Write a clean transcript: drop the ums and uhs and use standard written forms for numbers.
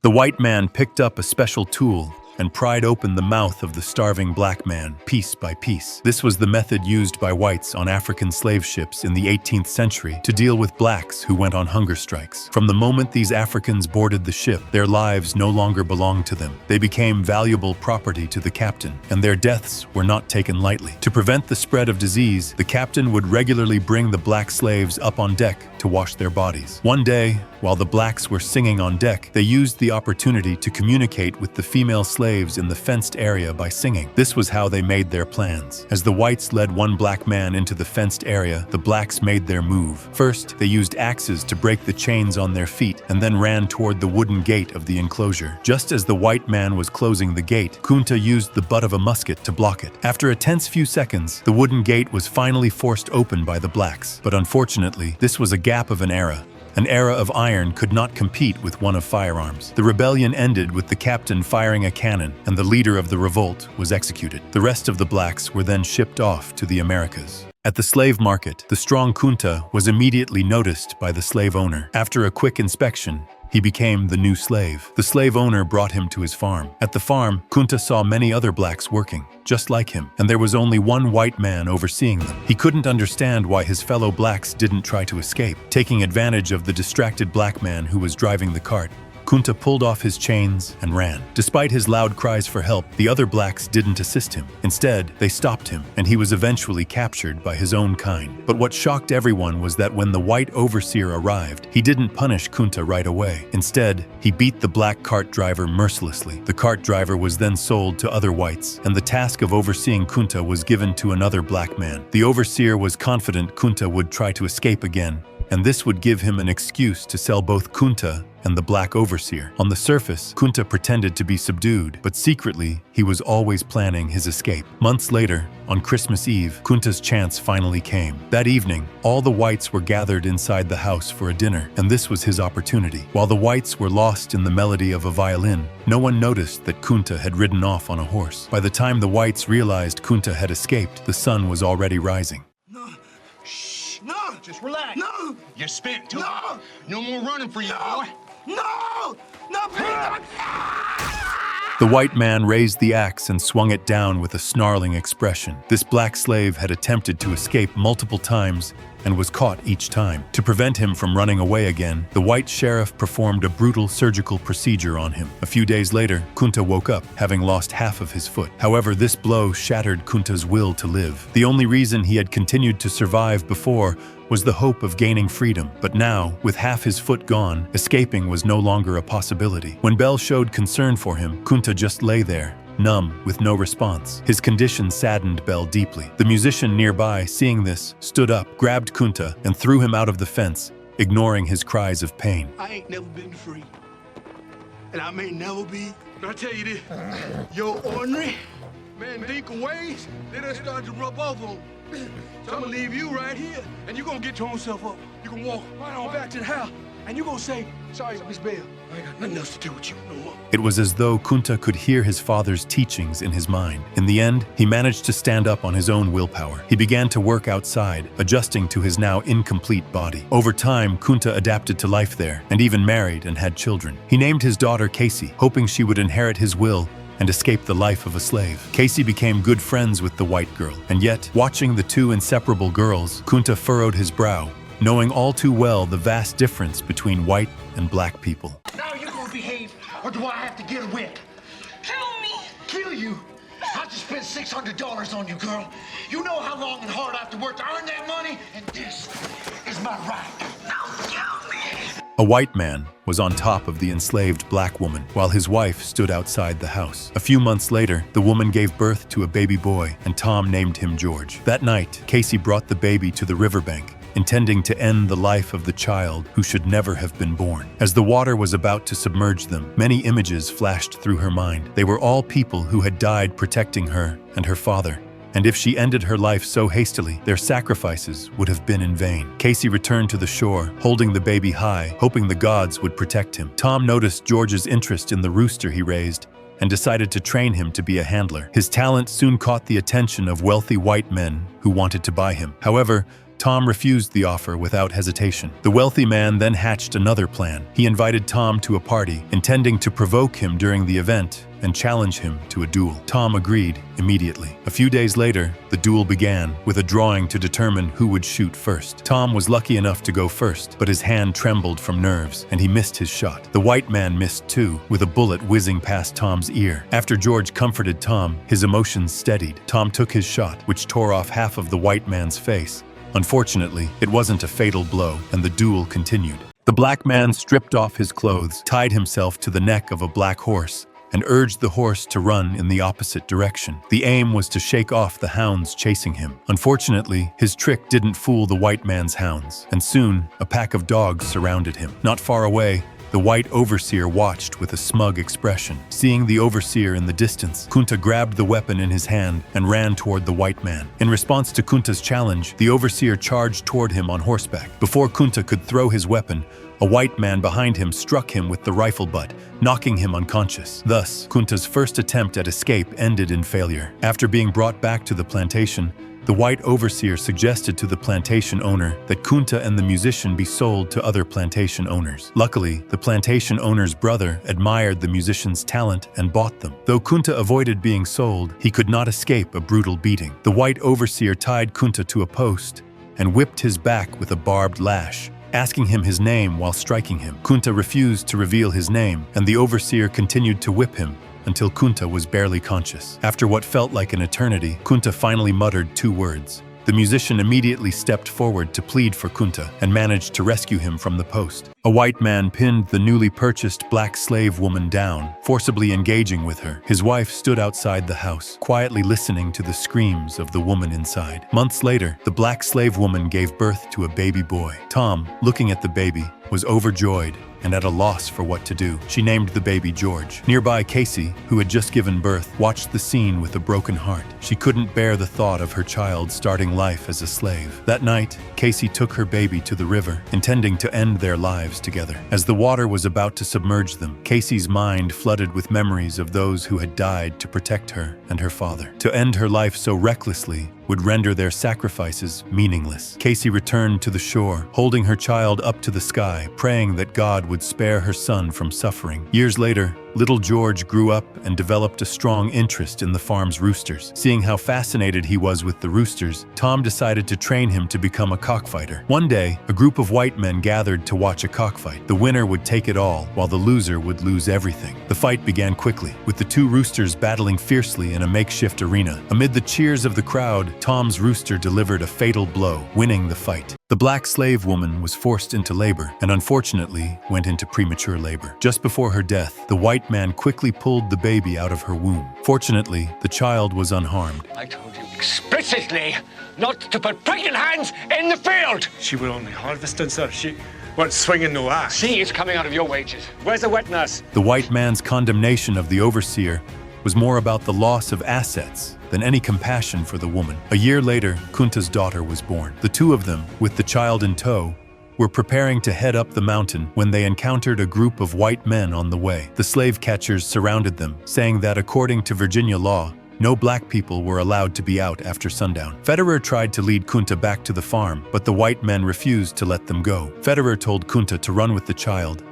The white man picked up a special tool and pried open the mouth of the starving black man, piece by piece. This was the method used by whites on African slave ships in the 18th century to deal with blacks who went on hunger strikes. From the moment these Africans boarded the ship, their lives no longer belonged to them. They became valuable property to the captain, and their deaths were not taken lightly. To prevent the spread of disease, the captain would regularly bring the black slaves up on deck to wash their bodies. One day, while the blacks were singing on deck, they used the opportunity to communicate with the female slaves in the fenced area by singing. This was how they made their plans. As the whites led one black man into the fenced area, the blacks made their move. First, they used axes to break the chains on their feet and then ran toward the wooden gate of the enclosure. Just as the white man was closing the gate, Kunta used the butt of a musket to block it. After a tense few seconds, the wooden gate was finally forced open by the blacks. But unfortunately, this was a gap of an era. An era of iron could not compete with one of firearms. The rebellion ended with the captain firing a cannon, and the leader of the revolt was executed. The rest of the blacks were then shipped off to the Americas. At the slave market, the strong Kunta was immediately noticed by the slave owner. After a quick inspection, he became the new slave. The slave owner brought him to his farm. At the farm, Kunta saw many other blacks working, just like him, and there was only one white man overseeing them. He couldn't understand why his fellow blacks didn't try to escape. Taking advantage of the distracted black man who was driving the cart, Kunta pulled off his chains and ran. Despite his loud cries for help, the other blacks didn't assist him. Instead, they stopped him, and he was eventually captured by his own kind. But what shocked everyone was that when the white overseer arrived, he didn't punish Kunta right away. Instead, he beat the black cart driver mercilessly. The cart driver was then sold to other whites, and the task of overseeing Kunta was given to another black man. The overseer was confident Kunta would try to escape again, and this would give him an excuse to sell both Kunta and the black overseer. On the surface, Kunta pretended to be subdued, but secretly, he was always planning his escape. Months later, on Christmas Eve, Kunta's chance finally came. That evening, all the whites were gathered inside the house for a dinner, and this was his opportunity. While the whites were lost in the melody of a violin, no one noticed that Kunta had ridden off on a horse. By the time the whites realized Kunta had escaped, the sun was already rising. No! Just relax. No! You're spent, too. No! No more running for you, boy. No! No, please! The white man raised the axe and swung it down with a snarling expression. This black slave had attempted to escape multiple times and was caught each time. To prevent him from running away again, the white sheriff performed a brutal surgical procedure on him. A few days later, Kunta woke up, having lost half of his foot. However, this blow shattered Kunta's will to live. The only reason he had continued to survive before was the hope of gaining freedom. But now, with half his foot gone, escaping was no longer a possibility. When Bell showed concern for him, Kunta just lay there, numb, with no response. His condition saddened Bell deeply. The musician nearby, seeing this, stood up, grabbed Kunta, and threw him out of the fence, ignoring his cries of pain. I ain't never been free. And I may never be. But I tell you this, your ordinary Mandinka ways, they done started to rub off on me. So I'm gonna leave you right here, and you gonna get your own self up. You can walk right on back to the house, and you gonna say, sorry, Miss Bell, I ain't got nothing else to do with you no more. It was as though Kunta could hear his father's teachings in his mind. In the end, he managed to stand up on his own willpower. He began to work outside, adjusting to his now incomplete body. Over time, Kunta adapted to life there, and even married and had children. He named his daughter Casey, hoping she would inherit his will and escape the life of a slave. Casey became good friends with the white girl, and yet, watching the two inseparable girls, Kunta furrowed his brow, knowing all too well the vast difference between white and black people. Now you gonna behave, or do I have to get a whip? Kill me! Kill you? I just spent $600 on you, girl. You know how long and hard I have to work to earn that money, and this is my right. Now kill me! A white man was on top of the enslaved black woman, while his wife stood outside the house. A few months later, the woman gave birth to a baby boy, and Tom named him George. That night, Casey brought the baby to the riverbank, intending to end the life of the child who should never have been born. As the water was about to submerge them, many images flashed through her mind. They were all people who had died protecting her and her father. And if she ended her life so hastily, their sacrifices would have been in vain. Casey returned to the shore, holding the baby high, hoping the gods would protect him. Tom noticed George's interest in the rooster he raised and decided to train him to be a handler. His talent soon caught the attention of wealthy white men who wanted to buy him. However, Tom refused the offer without hesitation. The wealthy man then hatched another plan. He invited Tom to a party, intending to provoke him during the event and challenge him to a duel. Tom agreed immediately. A few days later, the duel began, with a drawing to determine who would shoot first. Tom was lucky enough to go first, but his hand trembled from nerves, and he missed his shot. The white man missed too, with a bullet whizzing past Tom's ear. After George comforted Tom, his emotions steadied. Tom took his shot, which tore off half of the white man's face. Unfortunately, it wasn't a fatal blow, and the duel continued. The black man stripped off his clothes, tied himself to the neck of a black horse, and urged the horse to run in the opposite direction. The aim was to shake off the hounds chasing him. Unfortunately, his trick didn't fool the white man's hounds, and soon a pack of dogs surrounded him. Not far away, the white overseer watched with a smug expression. Seeing the overseer in the distance, Kunta grabbed the weapon in his hand and ran toward the white man. In response to Kunta's challenge, the overseer charged toward him on horseback. Before Kunta could throw his weapon, a white man behind him struck him with the rifle butt, knocking him unconscious. Thus, Kunta's first attempt at escape ended in failure. After being brought back to the plantation, the white overseer suggested to the plantation owner that Kunta and the musician be sold to other plantation owners. Luckily, the plantation owner's brother admired the musician's talent and bought them. Though Kunta avoided being sold, he could not escape a brutal beating. The white overseer tied Kunta to a post and whipped his back with a barbed lash, asking him his name while striking him. Kunta refused to reveal his name, and the overseer continued to whip him until Kunta was barely conscious. After what felt like an eternity, Kunta finally muttered 2 words. The musician immediately stepped forward to plead for Kunta and managed to rescue him from the post. A white man pinned the newly purchased black slave woman down, forcibly engaging with her. His wife stood outside the house, quietly listening to the screams of the woman inside. Months later, the black slave woman gave birth to a baby boy. Tom, looking at the baby, was overjoyed and at a loss for what to do. She named the baby George. Nearby, Casey, who had just given birth, watched the scene with a broken heart. She couldn't bear the thought of her child starting life as a slave. That night, Casey took her baby to the river, intending to end their lives together. As the water was about to submerge them, Casey's mind flooded with memories of those who had died to protect her and her father. To end her life so recklessly would render their sacrifices meaningless. Casey returned to the shore, holding her child up to the sky, praying that God would spare her son from suffering. Years later, little George grew up and developed a strong interest in the farm's roosters. Seeing how fascinated he was with the roosters, Tom decided to train him to become a cockfighter. One day, a group of white men gathered to watch a cockfight. The winner would take it all, while the loser would lose everything. The fight began quickly, with the 2 roosters battling fiercely in a makeshift arena. Amid the cheers of the crowd, Tom's rooster delivered a fatal blow, winning the fight. The black slave woman was forced into labor and unfortunately went into premature labor. Just before her death, the white man quickly pulled the baby out of her womb. Fortunately, the child was unharmed. I told you explicitly not to put pregnant hands in the field. She were only harvesting, sir. She weren't swinging no axe. See, it's coming out of your wages. Where's the witness? The white man's condemnation of the overseer was more about the loss of assets than any compassion for the woman. A year later, Kunta's daughter was born. The 2 of them, with the child in tow, were preparing to head up the mountain when they encountered a group of white men on the way. The slave catchers surrounded them, saying that according to Virginia law, no black people were allowed to be out after sundown. Federer tried to lead Kunta back to the farm, but the white men refused to let them go. Federer told Kunta to run with the child